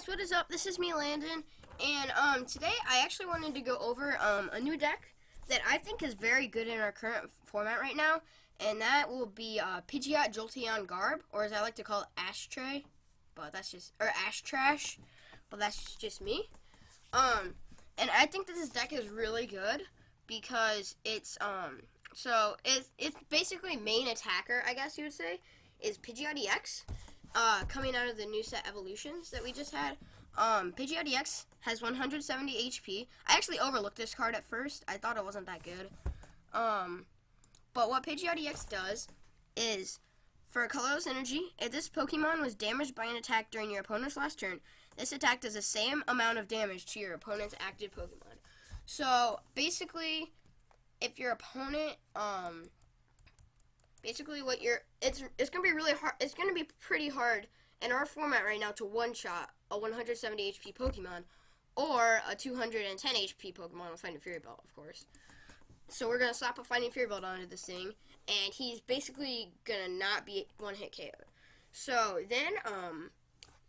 guys, what is up? This is me, Landon, and today I actually wanted to go over a new deck that I think is very good in our current format right now, and that will be Pidgeot Jolteon Garb, or as I like to call it, Ashtray, but that's just Ash Trash, but that's just me. And I think that this deck is really good because it's it's basically main attacker, I guess you would say, is Pidgeot EX. Coming out of the new set evolutions that we just had. Pidgeot EX has 170 HP. I actually overlooked this card at first. I thought it wasn't that good. But what Pidgeot EX does is, for colorless energy, if this Pokemon was damaged by an attack during your opponent's last turn, this attack does the same amount of damage to your opponent's active Pokemon. So, basically, if your opponent, basically what it's going to be really hard, it's going to be pretty hard in our format right now to one-shot a 170 HP Pokemon or a 210 HP Pokemon with Finding Fury Belt, of course. So we're going to slap a Finding Fury Belt onto this thing, and he's basically going to not be one-hit KO'd. So then,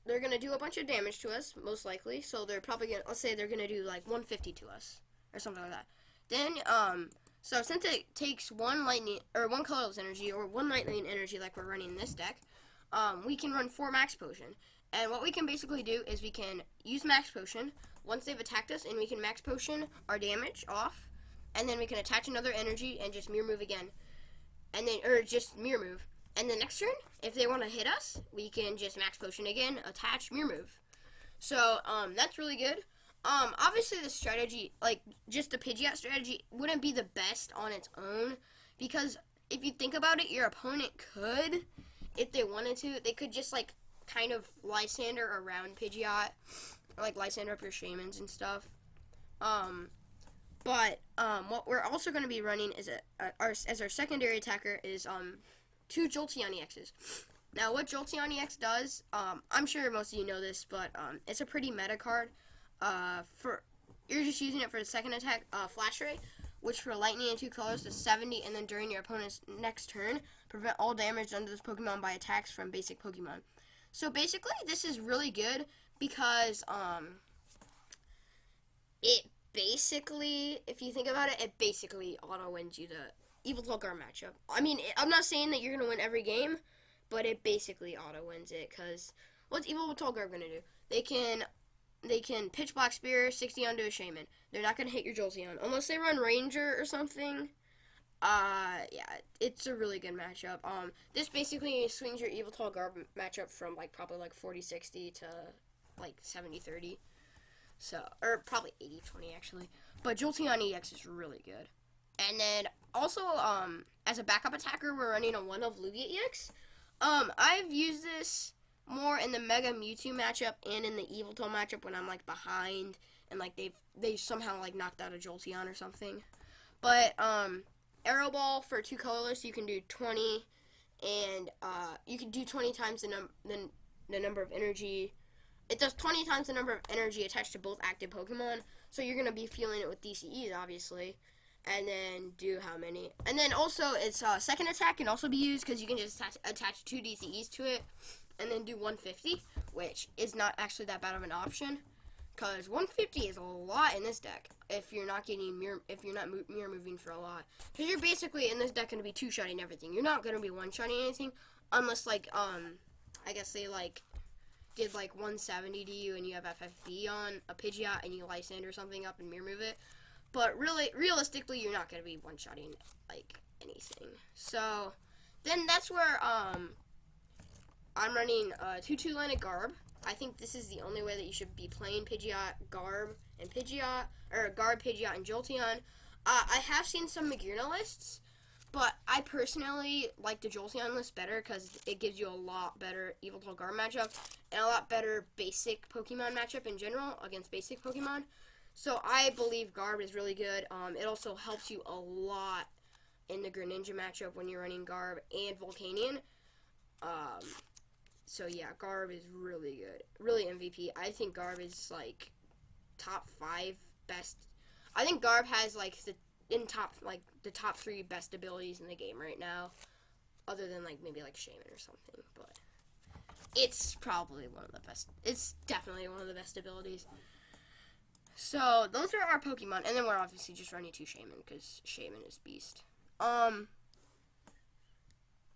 they're going to do a bunch of damage to us, most likely. So they're probably going to, let's say they're going to do like 150 to us, or something like that. Then, so since it takes one colorless energy, or one lightning energy like we're running in this deck, we can run 4 Max Potion. And what we can basically do is we can use Max Potion once they've attacked us, and we can Max Potion our damage off, and then we can attach another energy and just Mirror Move again. And then, or just Mirror Move. And the next turn, if they want to hit us, we can just Max Potion again, attach Mirror Move. So, that's really good. Obviously the strategy, like, just the Pidgeot strategy, wouldn't be the best on its own, because if you think about it, your opponent could, if they wanted to, they could just, like, kind of Lysander around Pidgeot, or, like, Lysander up your Shaymins and stuff. But what we're also going to be running is, as our secondary attacker is, 2 Jolteon EXs. Now, what Jolteon EX does, I'm sure most of you know this, but it's a pretty meta card. You're just using it for the second attack, Flash Ray, which for lightning and 2 colors does 70, and then during your opponent's next turn, prevent all damage done to this Pokemon by attacks from basic Pokemon. So basically, this is really good because it basically, if you think about it, it basically auto wins you the Yveltal Garb matchup. I mean, I'm not saying that you're gonna win every game, but it basically auto wins it, because what's Yveltal Garb gonna do? They can pitch Black Spear 60 onto a Shaymin. They're not going to hit your Jolteon. Unless they run Ranger or something. Yeah, it's a really good matchup. This basically swings your Yveltal Garb matchup from, like, probably, like, 40-60 to, like, 70-30. So, or probably 80-20, actually. But Jolteon EX is really good. And then, also, as a backup attacker, we're running a 1 of Lugia EX. I've used this more in the Mega Mewtwo matchup and in the Yveltal matchup when I'm, like, behind and, like, they somehow, like, knocked out a Jolteon or something. But, Arrow Ball for 2 colorless, you can do 20, and, you can do 20 times the number of energy. It does 20 times the number of energy attached to both active Pokemon, so you're going to be feeling it with DCEs, obviously. And then do how many? And then also, its second attack can also be used, because you can just attach 2 DCEs to it, and then do 150, which is not actually that bad of an option, because 150 is a lot in this deck if you're not getting mirror moving for a lot. Because you're basically in this deck going to be 2-shotting everything. You're not going to be 1-shotting anything, unless, like, I guess they, like, did, like, 170 to you and you have FFB on a Pidgeot and you Lysander something up and mirror move it. But really, realistically, you're not going to be one-shotting, like, anything. So, then that's where, I'm running 2-2-landed Garb. I think this is the only way that you should be playing Pidgeot, Garb, and Pidgeot, or Garb, Pidgeot, and Jolteon. I have seen some Magearna lists, but I personally like the Jolteon list better, because it gives you a lot better Yveltal Garb matchup, and a lot better basic Pokemon matchup in general against basic Pokemon. So I believe Garb is really good. It also helps you a lot in the Greninja matchup when you're running Garb and Volcanion. So yeah, Garb is really good. Really MVP. I think Garb is, like, top 5 best. I think Garb has, like, the top 3 best abilities in the game right now, other than, like, maybe, like, Shaman or something. But it's probably one of the best. It's definitely one of the best abilities. So those are our Pokemon, and then we're obviously just running 2 Shaman because Shaman is beast.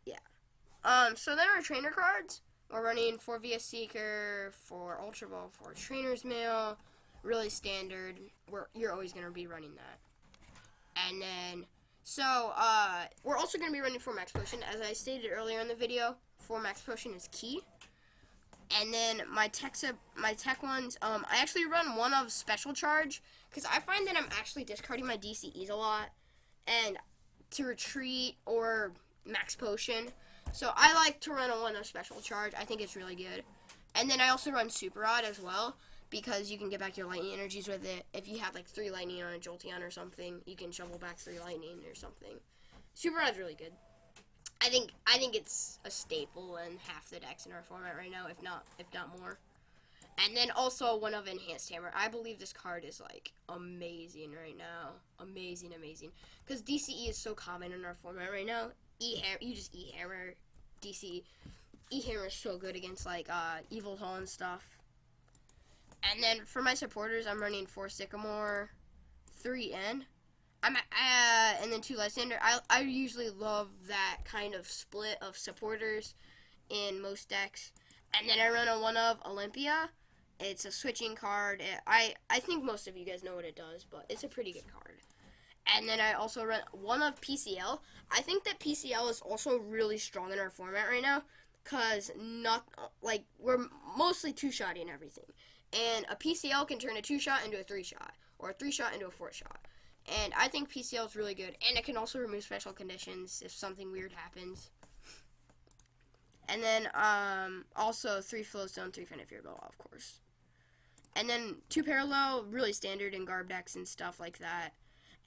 Yeah. So then our trainer cards. We're running 4 VS Seeker, 4 Ultra Ball, 4 Trainer's Mail. Really standard. You're always gonna be running that. And then, so we're also gonna be running 4 Max Potion, as I stated earlier in the video. 4 Max Potion is key. And then my tech ones, I actually run 1 of Special Charge, because I find that I'm actually discarding my DCEs a lot, and to retreat or Max Potion. So I like to run a 1 of Special Charge. I think it's really good. And then I also run Super Rod as well, because you can get back your lightning energies with it. If you have like 3 lightning on a Jolteon or something, you can shovel back 3 lightning or something. Super Rod's really good. I think it's a staple in half the decks in our format right now, if not more. And then also 1 of Enhanced Hammer. I believe this card is like amazing right now. Amazing. Because DCE is so common in our format right now. You just E-Hammer DC. E-Hammer is so good against like Evil Hall and stuff. And then for my supporters, I'm running 4 Sycamore, 3 N. And then 2 Lysander. I usually love that kind of split of supporters in most decks. And then I run a 1 of Olympia. It's a switching card. I think most of you guys know what it does, but it's a pretty good card. And then I also run 1 of PCL. I think that PCL is also really strong in our format right now, because we're mostly 2-shotting everything. And a PCL can turn a 2-shot into a 3-shot, or a 3-shot into a 4-shot. And I think PCL is really good. And it can also remove special conditions if something weird happens. And then also 3 Flowstone, 3 Fennefier Bell, of course. And then 2 Parallel, really standard in Garb decks and stuff like that.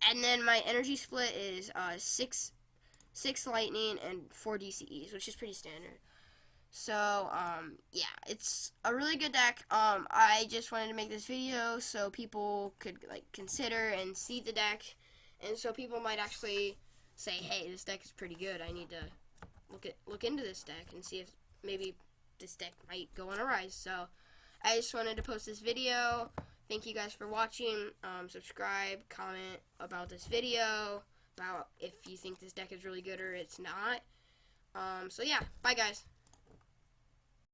And then my energy split is 6 Lightning and 4 DCEs, which is pretty standard. So, yeah, it's a really good deck. I just wanted to make this video so people could, like, consider and see the deck. And so people might actually say, hey, this deck is pretty good. I need to look into this deck and see if maybe this deck might go on a rise. So, I just wanted to post this video. Thank you guys for watching. Subscribe, comment about this video, about if you think this deck is really good or it's not. So, yeah, bye, guys.